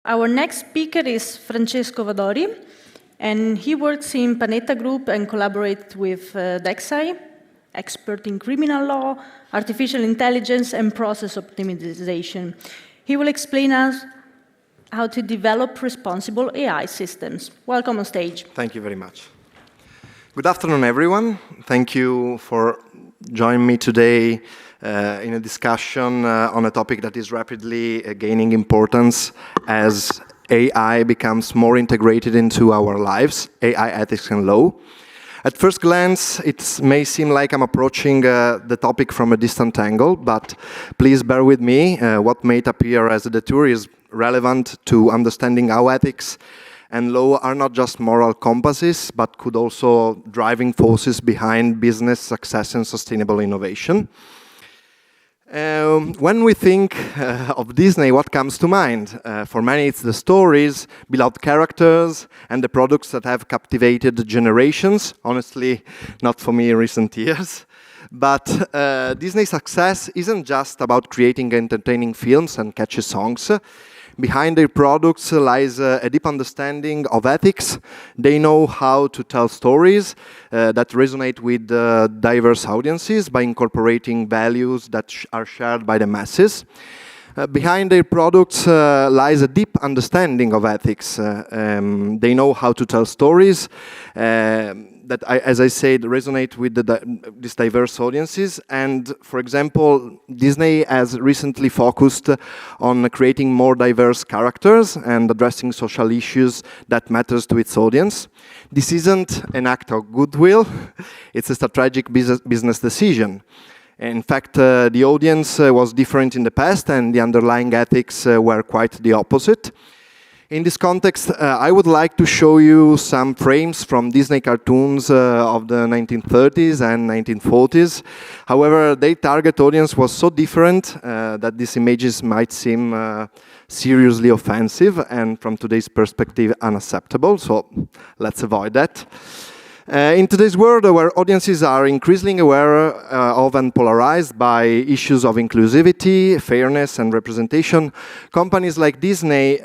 Our next speaker is Francesco Vadori, and he works in Panetta Group and collaborates with Dexai, expert in criminal law, artificial intelligence, and process optimization. He will explain us how to develop responsible AI systems. Welcome on stage. Thank you very much. Good afternoon, everyone. Thank you for joining me today in a discussion on a topic that is rapidly gaining importance as AI becomes more integrated into our lives, AI ethics and law. At first glance, it may seem like I'm approaching the topic from a distant angle, but please bear with me. What may appear as a detour is relevant to understanding how ethics and law are not just moral compasses, but could also driving forces behind business success and sustainable innovation. When we think of Disney, what comes to mind? For many, it's the stories, beloved characters, and the products that have captivated generations. Honestly, not for me in recent years. But Disney's success isn't just about creating entertaining films and catchy songs. Behind their products lies a deep understanding of ethics. They know how to tell stories that resonate with diverse audiences by incorporating values that are shared by the masses. Behind their products lies a deep understanding of ethics. They know how to tell stories that, as I said, resonate with these diverse audiences. And, for example, Disney has recently focused on creating more diverse characters and addressing social issues that matters to its audience. This isn't an act of goodwill. It's a strategic business decision. In fact, the audience was different in the past, and the underlying ethics were quite the opposite. In this context, I would like to show you some frames from Disney cartoons of the 1930s and 1940s. However, their target audience was so different that these images might seem seriously offensive and, from today's perspective, unacceptable. So let's avoid that. In today's world, where audiences are increasingly aware of and polarized by issues of inclusivity, fairness, and representation, companies like Disney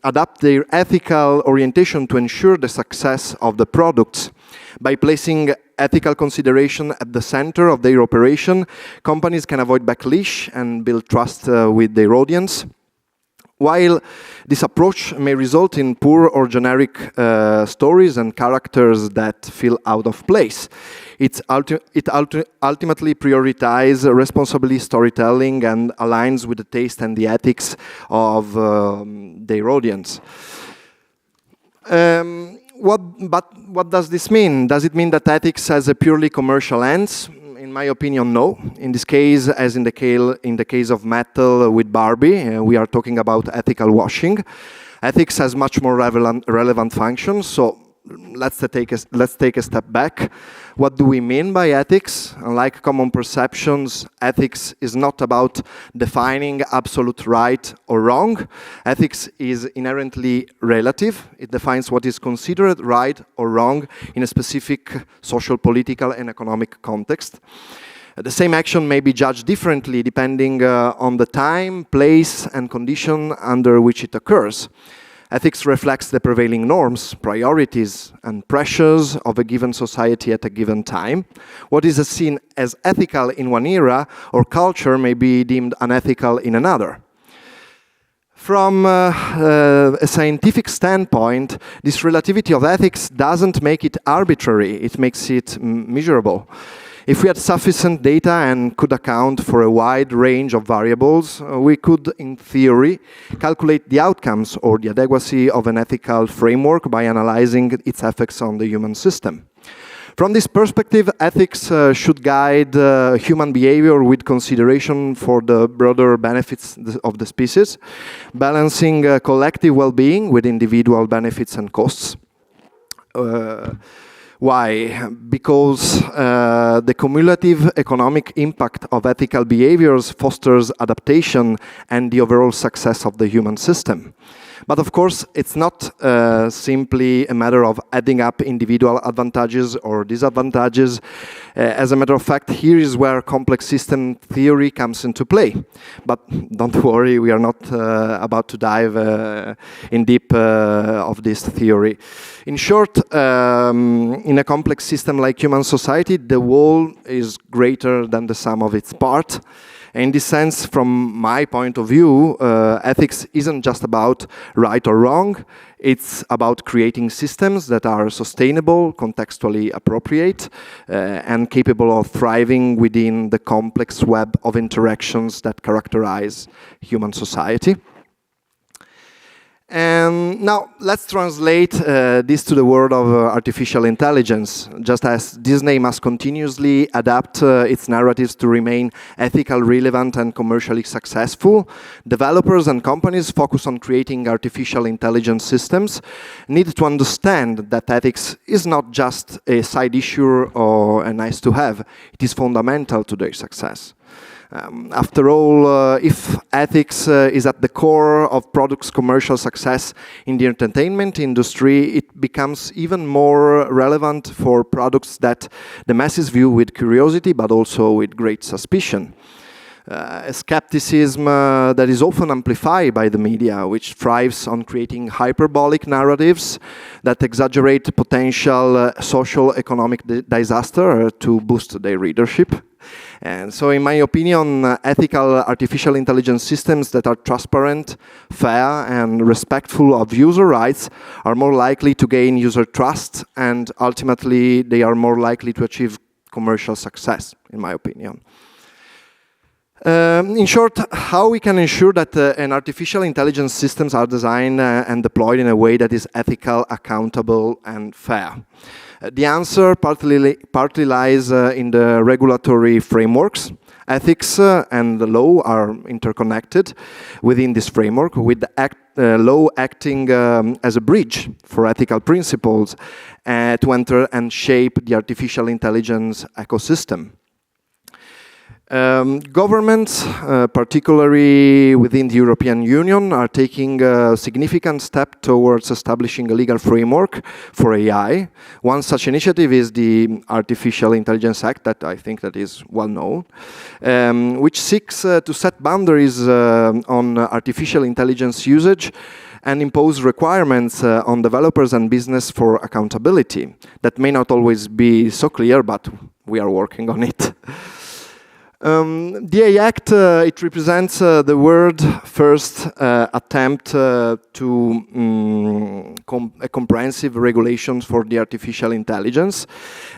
adapt their ethical orientation to ensure the success of the products. By placing ethical consideration at the center of their operation, companies can avoid backlash and build trust with their audience. While this approach may result in poor or generic stories and characters that feel out of place, it ultimately prioritizes responsible storytelling and aligns with the taste and the ethics of their audience. What does this mean? Does it mean that ethics has a purely commercial lens? In my opinion, no. In this case, as in the case of Mattel with Barbie, we are talking about ethical washing. Ethics has much more relevant functions. So let's take a step back. What do we mean by ethics? Unlike common perceptions, ethics is not about defining absolute right or wrong. Ethics is inherently relative. It defines what is considered right or wrong in a specific social, political, and economic context. The same action may be judged differently depending on the time, place, and condition under which it occurs. Ethics reflects the prevailing norms, priorities, and pressures of a given society at a given time. What is seen as ethical in one era or culture may be deemed unethical in another. From a scientific standpoint, this relativity of ethics doesn't make it arbitrary, it makes it measurable. If we had sufficient data and could account for a wide range of variables, we could, in theory, calculate the outcomes or the adequacy of an ethical framework by analyzing its effects on the human system. From this perspective, ethics should guide human behavior with consideration for the broader benefits of the species, balancing collective well-being with individual benefits and costs. Why? Because the cumulative economic impact of ethical behaviors fosters adaptation and the overall success of the human system. But of course, it's not simply a matter of adding up individual advantages or disadvantages. As a matter of fact, here is where complex system theory comes into play. But don't worry, we are not about to dive in deep of this theory. In short, in a complex system like human society, the whole is greater than the sum of its parts. In this sense, from my point of view, ethics isn't just about right or wrong. It's about creating systems that are sustainable, contextually appropriate, and capable of thriving within the complex web of interactions that characterize human society. And now let's translate this to the world of artificial intelligence. Just as Disney must continuously adapt its narratives to remain ethical, relevant, and commercially successful, developers and companies focus on creating artificial intelligence systems need to understand that ethics is not just a side issue or a nice to have. It is fundamental to their success. After all, if ethics is at the core of products' commercial success in the entertainment industry, it becomes even more relevant for products that the masses view with curiosity, but also with great suspicion. A skepticism that is often amplified by the media, which thrives on creating hyperbolic narratives that exaggerate potential social economic disaster to boost their readership. And so, in my opinion, ethical artificial intelligence systems that are transparent, fair, and respectful of user rights are more likely to gain user trust, and ultimately, they are more likely to achieve commercial success, in my opinion. In short, how we can ensure that an artificial intelligence systems are designed and deployed in a way that is ethical, accountable, and fair? The answer partly lies in the regulatory frameworks. Ethics and the law are interconnected within this framework, with the law acting as a bridge for ethical principles to enter and shape the artificial intelligence ecosystem. Governments, particularly within the European Union, are taking a significant step towards establishing a legal framework for AI. One such initiative is the Artificial Intelligence Act, that I think that is well known, which seeks to set boundaries on artificial intelligence usage and impose requirements on developers and business for accountability. That may not always be so clear, but we are working on it. The AI Act, it represents the world's first attempt to a comprehensive regulations for the artificial intelligence.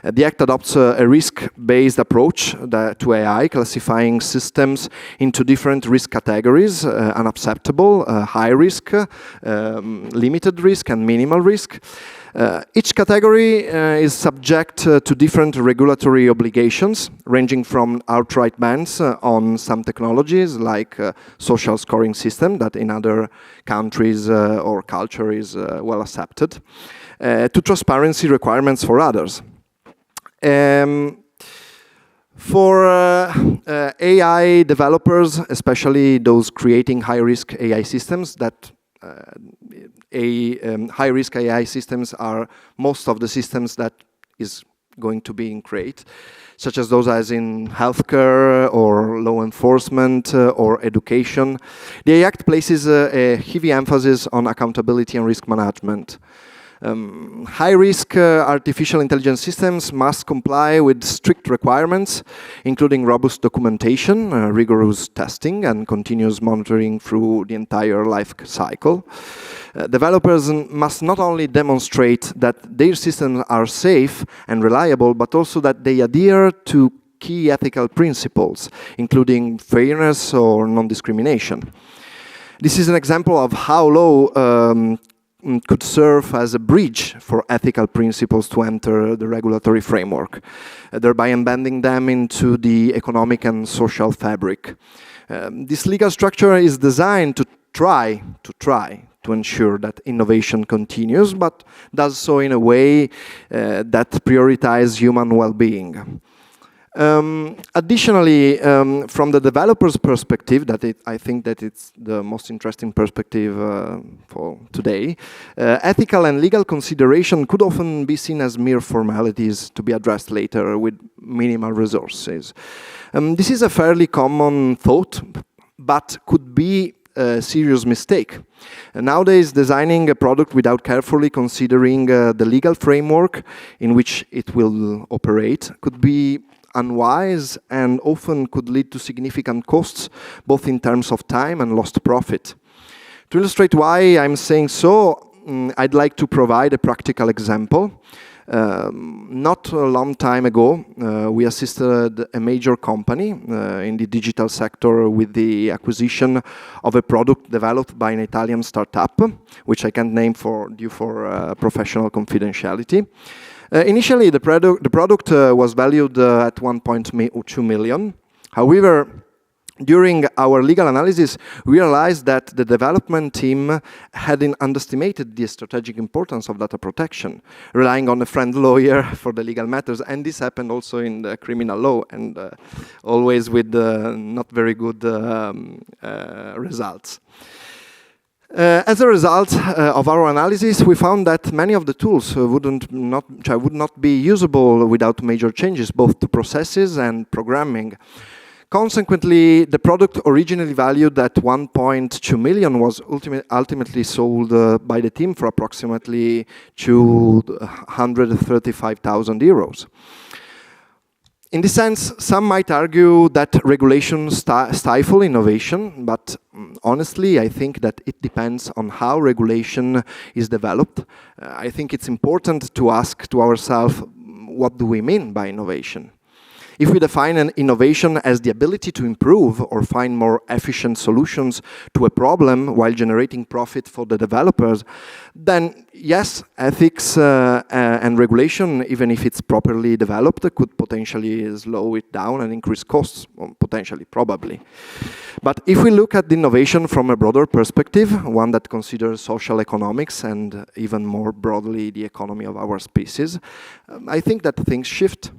The Act adopts a risk-based approach to AI, classifying systems into different risk categories: unacceptable, high risk, limited risk, and minimal risk. Each category is subject to different regulatory obligations, ranging from outright bans on some technologies, like social scoring system that in other countries or culture is well accepted, to transparency requirements for others. For AI developers, especially those creating high-risk AI systems, that high-risk AI systems are most of the systems that is going to be in create, such as those as in healthcare or law enforcement or education. The AI Act places a heavy emphasis on accountability and risk management. High-risk artificial intelligence systems must comply with strict requirements, including robust documentation, rigorous testing, and continuous monitoring through the entire life cycle. Developers must not only demonstrate that their systems are safe and reliable, but also that they adhere to key ethical principles, including fairness or non-discrimination. This is an example of how law could serve as a bridge for ethical principles to enter the regulatory framework, thereby embedding them into the economic and social fabric. This legal structure is designed to try to ensure that innovation continues, but does so in a way that prioritizes human well-being. Additionally, from the developer's perspective, I think that it's the most interesting perspective for today, ethical and legal consideration could often be seen as mere formalities to be addressed later with minimal resources. This is a fairly common thought, but could be a serious mistake. Nowadays, designing a product without carefully considering the legal framework in which it will operate could be unwise and often could lead to significant costs, both in terms of time and lost profit. To illustrate why I'm saying so, I'd like to provide a practical example. Not a long time ago, we assisted a major company in the digital sector with the acquisition of a product developed by an Italian startup, which I can't name due for professional confidentiality. Initially, the product was valued at 1.2 million. However, during our legal analysis, we realized that the development team had underestimated the strategic importance of data protection, relying on a friend lawyer for the legal matters. And this happened also in the criminal law, and always with not very good results. As a result of our analysis, we found that many of the tools would not be usable without major changes, both to processes and programming. Consequently, the product originally valued at 1.2 million was ultimately sold by the team for approximately 235,000 euros. In this sense, some might argue that regulations stifle innovation, but honestly, I think that it depends on how regulation is developed. I think it's important to ask to ourselves, what do we mean by innovation? If we define an innovation as the ability to improve or find more efficient solutions to a problem while generating profit for the developers, then yes, ethics and regulation, even if it's properly developed, could potentially slow it down and increase costs, potentially, probably. But if we look at the innovation from a broader perspective, one that considers social economics and even more broadly the economy of our species, I think that things shift.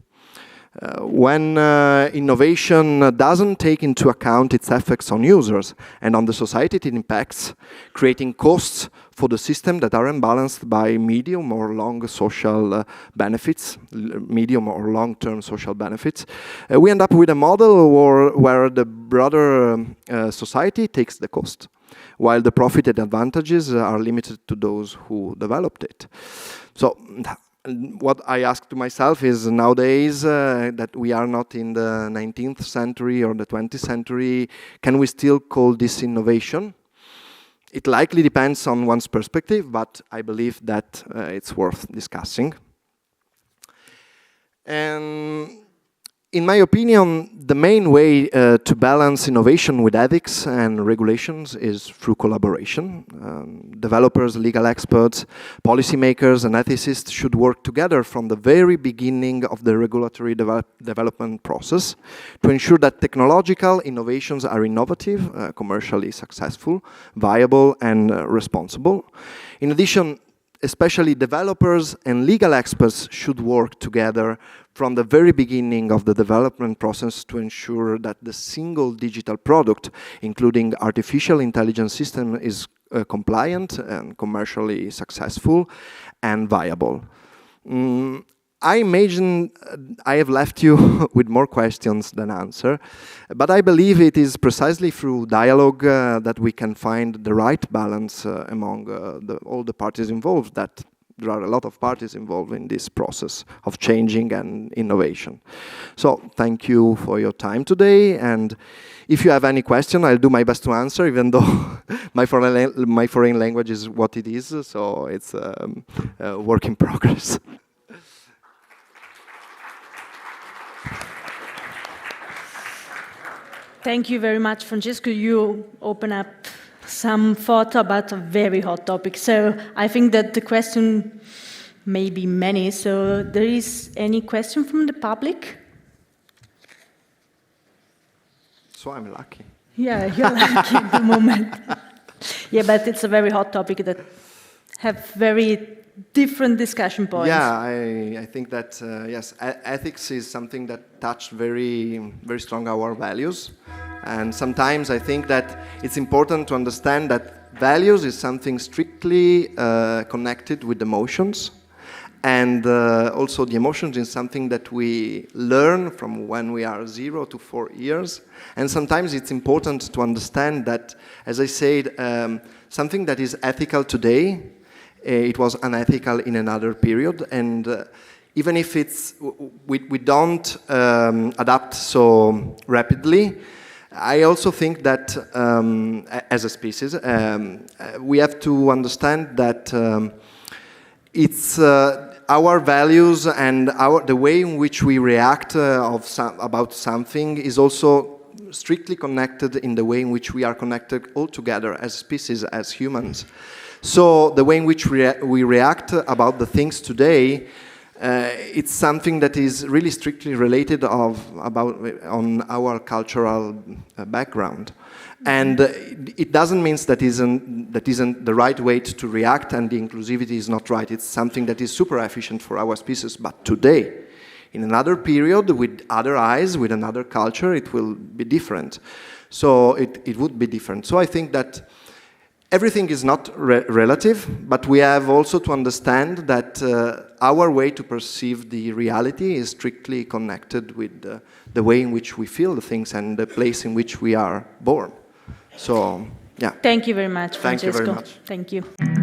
When innovation doesn't take into account its effects on users and on the society it impacts, creating costs for the system that are unbalanced by medium or long social benefits, medium or long-term social benefits, we end up with a model where the broader society takes the cost, while the profit and advantages are limited to those who developed it. So, what I ask to myself is, nowadays that we are not in the 19th century or the 20th century, can we still call this innovation? It likely depends on one's perspective, but I believe that it's worth discussing. And in my opinion, the main way to balance innovation with ethics and regulations is through collaboration. Developers, legal experts, policymakers, and ethicists should work together from the very beginning of the regulatory development process to ensure that technological innovations are innovative, commercially successful, viable, and responsible. In addition, especially developers and legal experts should work together from the very beginning of the development process to ensure that the single digital product, including artificial intelligence system, is compliant and commercially successful and viable. I imagine I have left you with more questions than answer, but I believe it is precisely through dialogue that we can find the right balance among all the parties involved, that there are a lot of parties involved in this process of changing and innovation. So thank you for your time today, and if you have any question, I'll do my best to answer, even though my foreign language is what it is, so it's a work in progress. Thank you very much, Francesco. You open up some thought about a very hot topic. So I think that the question may be many. So there is any question from the public? So I'm lucky. Yeah, you're lucky at the moment. Yeah, but it's a very hot topic that have very different discussion points. Yeah, I think that, yes, ethics is something that touched very, very strong our values. And sometimes I think that it's important to understand that values is something strictly connected with emotions. And also the emotions is something that we learn from when we are 0 to 4 years. And sometimes it's important to understand that, as I said, something that is ethical today, it was unethical in another period. And even if we don't adapt so rapidly, I also think that as a species, we have to understand that it's our values and the way in which we react about something is also strictly connected in the way in which we are connected all together as species, as humans. So the way in which we react about the things today, it's something that is really strictly related on our cultural background. And it doesn't mean that isn't the right way to react, and the inclusivity is not right. It's something that is super efficient for our species. But today, in another period, with other eyes, with another culture, it will be different. So it would be different. So I think that everything is not relative, but we have also to understand that our way to perceive the reality is strictly connected with the way in which we feel the things and the place in which we are born. So, yeah. Thank you very much, Francesco. Thank you very much. Thank you.